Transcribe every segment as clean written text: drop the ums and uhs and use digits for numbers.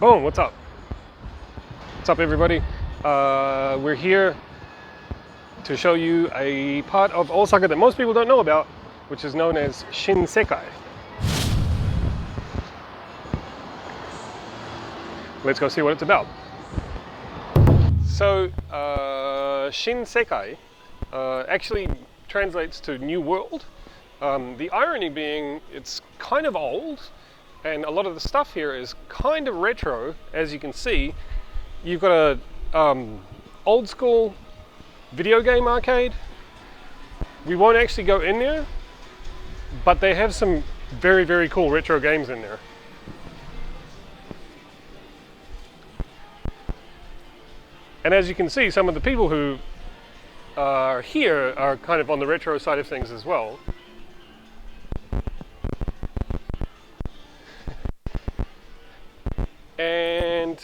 Boom, what's up? What's up, everybody? We're here to show you a part of Osaka that most people don't know about, which is known as Shinsekai. Let's go see what it's about. So, Shinsekai actually translates to New World. The irony being it's kind of old, and a lot of the stuff here is kind of retro. As you can see, you've got a old school video game arcade. We won't actually go in there, but they have some very, very cool retro games in there. And as you can see, some of the people who are here are kind of on the retro side of things as well. And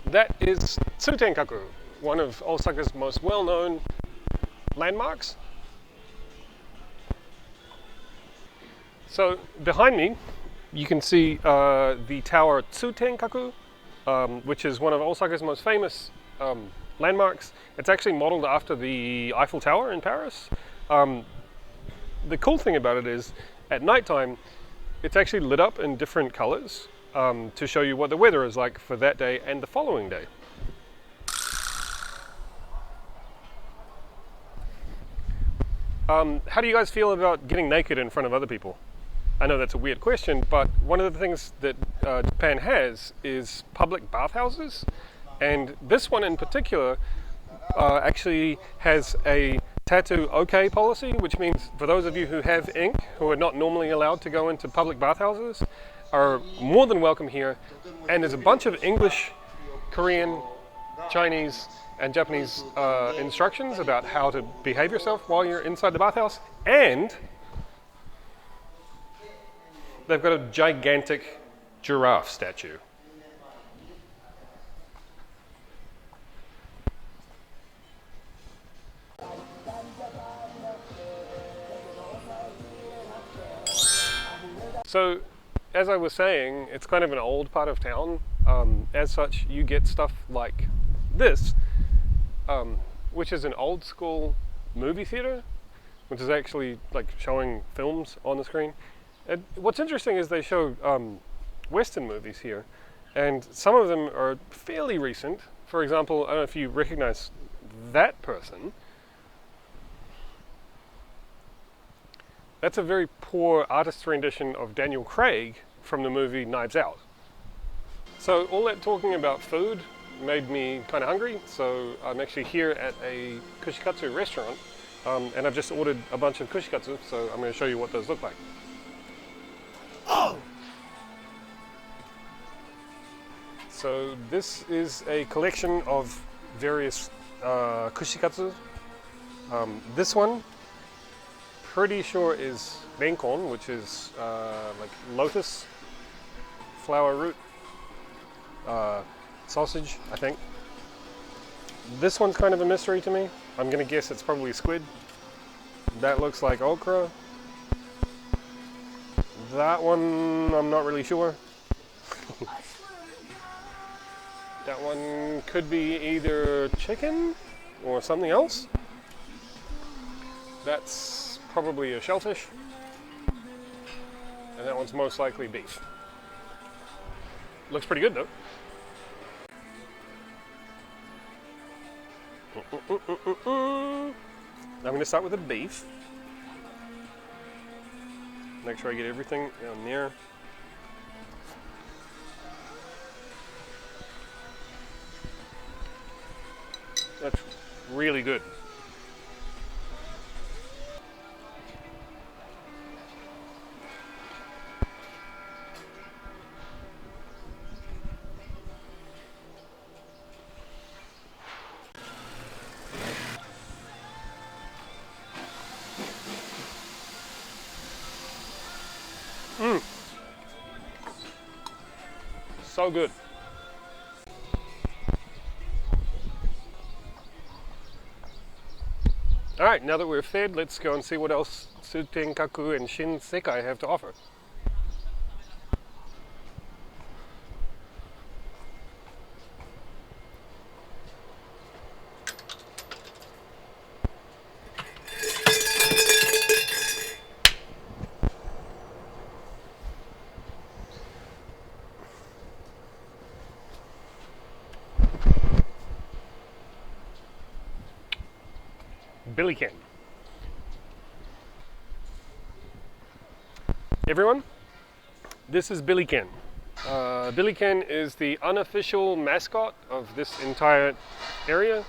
that is Tsutenkaku, one of Osaka's most well-known landmarks. So behind me, you can see the tower Tsutenkaku, which is one of Osaka's most famous landmarks. It's actually modeled after the Eiffel Tower in Paris. The cool thing about it is, at nighttime, it's actually lit up in different colors to show you what the weather is like for that day and the following day. How do you guys feel about getting naked in front of other people? I know that's a weird question, but one of the things that Japan has is public bathhouses, and this one in particular actually has a tattoo okay policy, which means for those of you who have ink, who are not normally allowed to go into public bathhouses, are more than welcome here. And there's a bunch of English, Korean, Chinese, and Japanese instructions about how to behave yourself while you're inside the bathhouse. And they've got a gigantic giraffe statue. So, as I was saying, it's kind of an old part of town. As such, you get stuff like this, which is an old school movie theater, which is actually like showing films on the screen. And what's interesting is they show Western movies here, and some of them are fairly recent. For example, I don't know if you recognize that person. That's a very poor artist's rendition of Daniel Craig from the movie Knives Out. So all that talking about food made me kind of hungry, so I'm actually here at a Kushi-katsu restaurant, and I've just ordered a bunch of Kushi-katsu, so I'm going to show you what those look like. Oh! So this is a collection of various Kushi-katsu. This one, pretty sure is renkon, which is like lotus flower root sausage, I think. This one's kind of a mystery to me. I'm gonna guess it's probably squid. That looks like okra. That one, I'm not really sure. That one could be either chicken or something else. That's probably a shellfish. And that one's most likely beef. Looks pretty good though. I'm going to start with the beef. Make sure I get everything down there. That's really good. So good. Alright, now that we're fed, let's go and see what else Tsutenkaku and Shinsekai have to offer. Billy-ken. Everyone, this is Billy-ken. Billy-ken is the unofficial mascot of this entire area.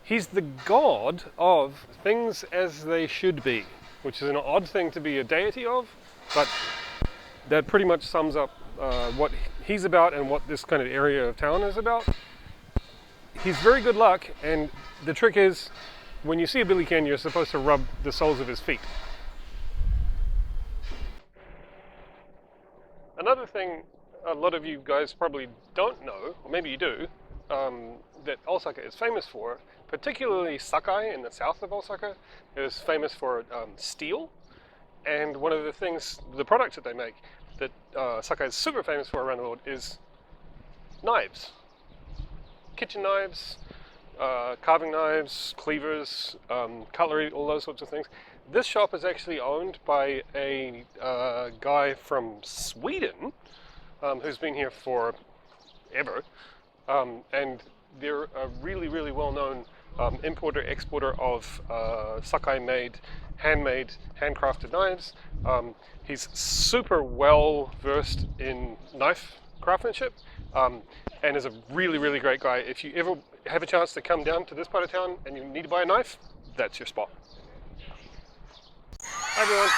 He's the god of things as they should be, which is an odd thing to be a deity of, but that pretty much sums up what he's about and what this kind of area of town is about. He's very good luck, and the trick is, when you see a Billy-ken, you're supposed to rub the soles of his feet. Another thing a lot of you guys probably don't know, or maybe you do, that Osaka is famous for, particularly Sakai in the south of Osaka, is famous for steel. And one of the things, the products that they make that Sakai is super famous for around the world is knives. Kitchen knives, carving knives, cleavers, cutlery, all those sorts of things. This shop is actually owned by a guy from Sweden who's been here forever, and they're a really, really well-known importer-exporter of Sakai-made, handmade, handcrafted knives. He's super well-versed in knife craftsmanship, and is a really, really great guy. If you ever have a chance to come down to this part of town and you need to buy a knife, that's your spot. Hi everyone.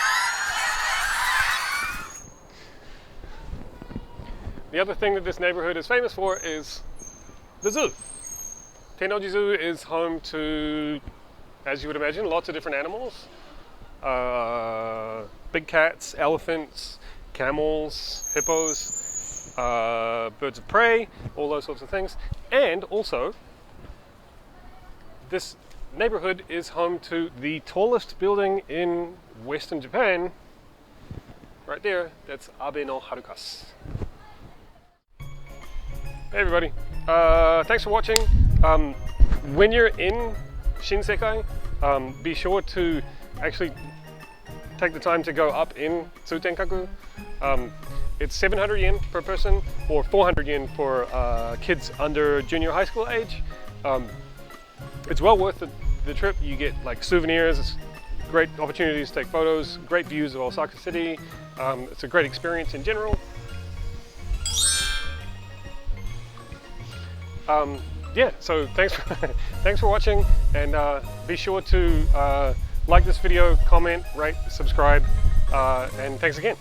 The other thing that this neighborhood is famous for is the zoo. Tennoji Zoo is home to, as you would imagine, lots of different animals. Big cats, elephants, camels, hippos, birds of prey, all those sorts of things. And also, this neighborhood is home to the tallest building in Western Japan. Right there, that's Abe no Harukasu. Hey everybody, thanks for watching. When you're in Shinsekai, be sure to actually take the time to go up in Tsutenkaku. It's 700 yen per person, or 400 yen for kids under junior high school age. It's well worth the trip. You get like souvenirs, great opportunities to take photos, great views of Osaka City. It's a great experience in general. Yeah, so thanks for watching, and be sure to like this video, comment, rate, subscribe, and thanks again.